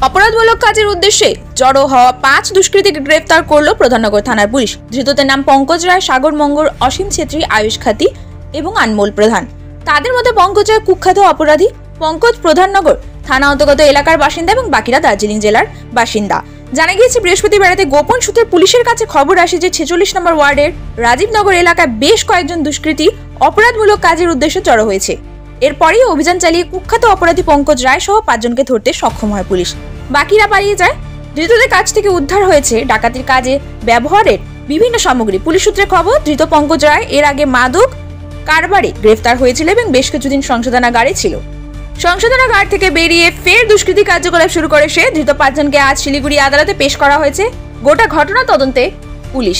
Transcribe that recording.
অপরাধমূলক কাজের উদ্দেশ্যে জড়ো হওয়া 5 দুষ্কৃতীকে গ্রেফতার করল প্রধাননগর থানার পুলিশ। ধৃতদের নাম পঙ্কজ রায়, সাগর মঙ্গল, অসীম ছেত্রী, আয়ুষ খাতি এবং আনমোল প্রধান। তাদের মধ্যে পঙ্কজ রায় কুখ্যাত অপরাধী। পঙ্কজ প্রধাননগর থানা অন্তর্গত এলাকার বাসিন্দা এবং বাকিরা দার্জিলিং জেলার বাসিন্দা। জানা গিয়েছে, বৃহস্পতিবার রাতে গোপন সূত্রে পুলিশের কাছে খবর আসে যে 46 নম্বর ওয়ার্ডের রাজীবনগর এলাকায় বেশ কয়েকজন দুষ্কৃতী অপরাধমূলক কাজের উদ্দেশ্যে জড়ো হয়েছে। এরপরই অভিযান চালিয়ে কুখ্যাত অপরাধী পঙ্কজ রায় সহ 5 জনকে ধরতে সক্ষম হয় পুলিশ। বাকিরা পালিয়ে যায়। ধৃতদের কাছ থেকে উদ্ধার হয়েছে ডাকাতির কাজে ব্যবহারের বিভিন্ন সামগ্রী। পুলিশ সূত্রে খবর, ধৃত পঙ্কজ রায় এর আগে মাদক কারবারে গ্রেফতার হয়েছিল এবং বেশ কিছুদিন সংশোধনাগারে ছিল। সংশোধনাগার থেকে বেরিয়ে ফের দুষ্কৃতী কার্যকলাপ শুরু করে সে। ধৃত 5 জনকে আজ শিলিগুড়ি আদালতে পেশ করা হয়েছে। গোটা ঘটনা তদন্তে পুলিশ।